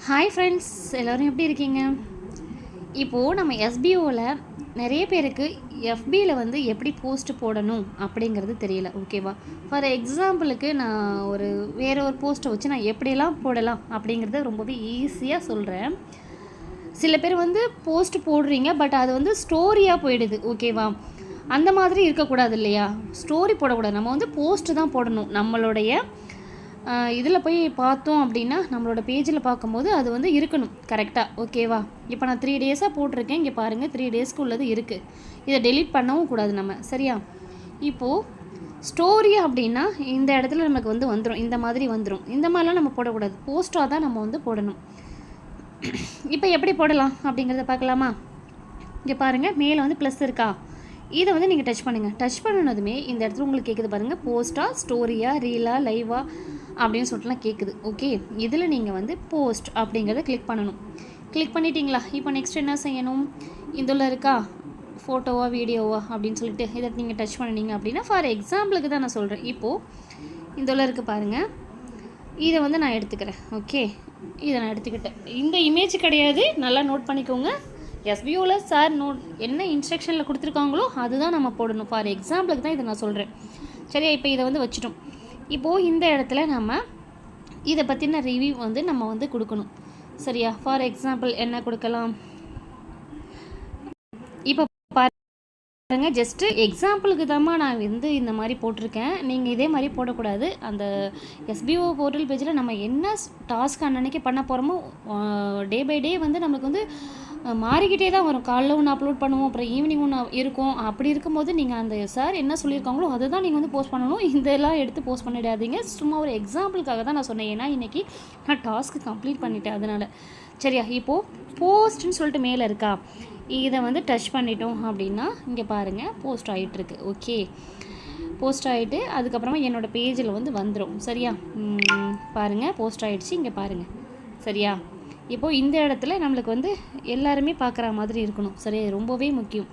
Hi friends, எல்லோரும் எப்படி இருக்கீங்க? இப்போது நம்ம எஸ்பிஓவில் நிறைய பேருக்கு எஃபியில் வந்து எப்படி போஸ்ட் போடணும் அப்படிங்கிறது தெரியல. ஓகேவா? ஃபார் எக்ஸாம்பிளுக்கு நான் வேறு ஒரு போஸ்ட்டை வச்சு நான் எப்படியெல்லாம் போடலாம் அப்படிங்கிறத ரொம்பவே ஈஸியாக சொல்கிறேன். சில பேர் வந்து போஸ்ட் போடுறீங்க, பட் அது வந்து ஸ்டோரியாக போயிடுது. ஓகேவா? அந்த மாதிரி இருக்கக்கூடாது இல்லையா? ஸ்டோரி போடக்கூடாது. நம்ம வந்து போஸ்ட்டு தான் போடணும். நம்மளுடைய இதில் போய் பார்த்தோம் அப்படின்னா நம்மளோட பேஜில் பார்க்கும்போது அது வந்து இருக்கணும் கரெக்டாக. ஓகேவா? இப்போ நான் 3 டேஸாக போட்டிருக்கேன். இங்கே பாருங்கள், 3 டேஸ்க்கு உள்ளது இருக்குது. இதை டெலீட் பண்ணவும் கூடாது நம்ம. சரியா? இப்போது ஸ்டோரி அப்படின்னா இந்த இடத்துல நமக்கு வந்து வந்துடும், இந்த மாதிரி வந்துடும். இந்த மாதிரிலாம் நம்ம போடக்கூடாது. போஸ்ட்டாக தான் நம்ம வந்து போடணும். இப்போ எப்படி போடலாம் அப்படிங்கிறத பார்க்கலாமா? இங்கே பாருங்கள், மேலே வந்து ப்ளஸ் இருக்கா? இதை வந்து நீங்கள் டச் பண்ணுங்கள். டச் பண்ணினதுமே இந்த இடத்துல உங்களுக்கு கேட்குது பாருங்கள், போஸ்ட்டாக, ஸ்டோரியாக, ரீலாக, லைவாக அப்படின்னு சொல்லிட்டுலாம் கேட்குது. ஓகே, இதில் நீங்கள் வந்து போஸ்ட் அப்படிங்கிறத கிளிக் பண்ணணும். கிளிக் பண்ணிட்டீங்களா? இப்போ நெக்ஸ்ட் என்ன செய்யணும்? இதில் இருக்கா ஃபோட்டோவா வீடியோவா அப்படின்னு சொல்லிட்டு இதை நீங்கள் டச் பண்ணினீங்க அப்படின்னா, ஃபார் எக்ஸாம்பிளுக்கு தான் நான் சொல்கிறேன். இப்போது இதில் இருக்குது பாருங்கள், இதை வந்து நான் எடுத்துக்கிறேன். ஓகே, இதை நான் எடுத்துக்கிட்டேன். இந்த இமேஜ் கிடையாது, நல்லா நோட் பண்ணிக்கோங்க. எஸ்பிஓவில் சார் என்ன இன்ஸ்ட்ரக்ஷனில் கொடுத்துருக்காங்களோ அதுதான் நம்ம போடணும். ஃபார் எக்ஸாம்பிளுக்கு தான் இதை நான் சொல்கிறேன். சரியா? இப்போ இதை வந்து வச்சிட்டோம். இப்போது இந்த இடத்துல நம்ம இதை பற்றின ரிவ்யூ வந்து நம்ம வந்து கொடுக்கணும். சரியா? ஃபார் எக்ஸாம்பிள் என்ன கொடுக்கலாம்? இப்போ பாருங்க, ஜஸ்ட்டு எக்ஸாம்பிளுக்கு தான்மா நான் வந்து இந்த மாதிரி போட்டிருக்கேன். நீங்கள் இதே மாதிரி போடக்கூடாது. அந்த எஸ்பிஓ போர்ட்டல் பேஜில் நம்ம என்ன டாஸ்க் அன்னன்னைக்கு பண்ண போகிறோமோ டே பை டே வந்து நமக்கு வந்து மாறிக்கிட்டே தான் வரும். காலைல ஒன்று அப்லோட் பண்ணுவோம், அப்புறம் ஈவினிங் ஒன்று இருக்கும். அப்படி இருக்கும்போது நீங்கள் அந்த சார் என்ன சொல்லியிருக்காங்களோ அதை தான் நீங்கள் வந்து போஸ்ட் பண்ணணும். இதெல்லாம் எடுத்து போஸ்ட் பண்ணிடாதீங்க. சும்மா ஒரு எக்ஸாம்பிளுக்காக தான் நான் சொன்னேன். ஏன்னா இன்றைக்கி நான் டாஸ்க்கு கம்ப்ளீட் பண்ணிட்டேன், அதனால். சரியா? இப்போது போஸ்ட்டுன்னு சொல்லிட்டு மேலே இருக்கா? இதை வந்து டச் பண்ணிட்டோம் அப்படின்னா இங்கே பாருங்கள், போஸ்ட் ஆகிட்டுருக்கு. ஓகே, போஸ்ட் ஆகிட்டு அதுக்கப்புறமா என்னோடய பேஜில் வந்து வந்துடும். சரியா? பாருங்கள், போஸ்ட் ஆகிடுச்சு. இங்கே பாருங்கள். சரியா? இப்போது இந்த இடத்துல நம்மளுக்கு வந்து எல்லாருமே பார்க்குற மாதிரி இருக்கணும். சரியா? ரொம்பவே முக்கியம்.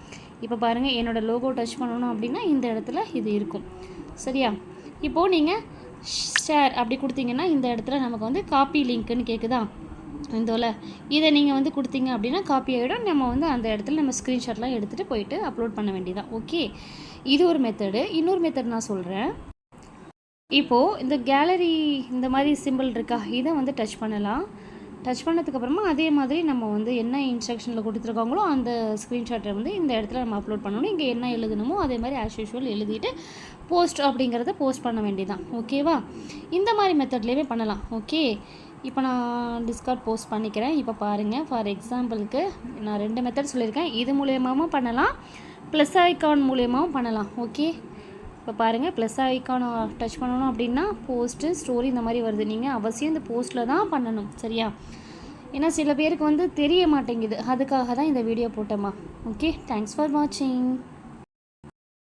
இப்போ பாருங்கள், என்னோடய லோகோ டச் பண்ணணும் அப்படின்னா இந்த இடத்துல இது இருக்கும். சரியா? இப்போது நீங்கள் ஷேர் அப்படி கொடுத்தீங்கன்னா இந்த இடத்துல நமக்கு வந்து காப்பி லிங்க்குன்னு கேட்குதா? இந்தோல இதை நீங்கள் வந்து கொடுத்தீங்க அப்படின்னா காப்பி ஆகிடும். நம்ம வந்து அந்த இடத்துல நம்ம ஸ்க்ரீன்ஷாட்லாம் எடுத்துகிட்டு போயிட்டு அப்லோட் பண்ண வேண்டியதான். ஓகே, இது ஒரு மெத்தடு. இன்னொரு மெத்தட் நான் சொல்கிறேன். இப்போது இந்த கேலரி இந்த மாதிரி சிம்பிள் இருக்கா? இதை வந்து டச் பண்ணலாம். டச் பண்ணதுக்கப்புறமா அதே மாதிரி நம்ம வந்து என்ன இன்ஸ்ட்ரக்ஷனில் கொடுத்துருக்காங்களோ அந்த ஸ்க்ரீன்ஷாட்டை வந்து இந்த இடத்துல நம்ம அப்லோட் பண்ணணும். இங்கே என்ன எழுதணுமோ அதே மாதிரி ஆஸ் யூஷுவல் எழுதிட்டு போஸ்ட் அப்படிங்கிறத போஸ்ட் பண்ண வேண்டியதான். ஓகேவா? இந்த மாதிரி மெத்தட்லேயுமே பண்ணலாம். ஓகே, இப்போ நான் டிஸ்கார்ட் போஸ்ட் பண்ணிக்கிறேன். இப்போ பாருங்கள், ஃபார் எக்ஸாம்பிளுக்கு நான் 2 மெத்தட் சொல்லியிருக்கேன். இது மூலியமாகவும் பண்ணலாம், ப்ளஸ் ஐக்கான் மூலியமாகவும் பண்ணலாம். ஓகே, இப்போ பாருங்கள், ப்ளஸ் ஐக்கானை டச் பண்ணணும் அப்படின்னா போஸ்ட்டு, ஸ்டோரி இந்த மாதிரி வருது. நீங்கள் அவசியம் இந்த போஸ்ட்டில் தான் பண்ணணும். சரியா? ஏன்னா சில பேருக்கு வந்து தெரிய மாட்டேங்குது. அதுக்காக தான் இந்த வீடியோ போட்டேம்மா. ஓகே, தேங்க்ஸ் ஃபார் வாட்சிங்.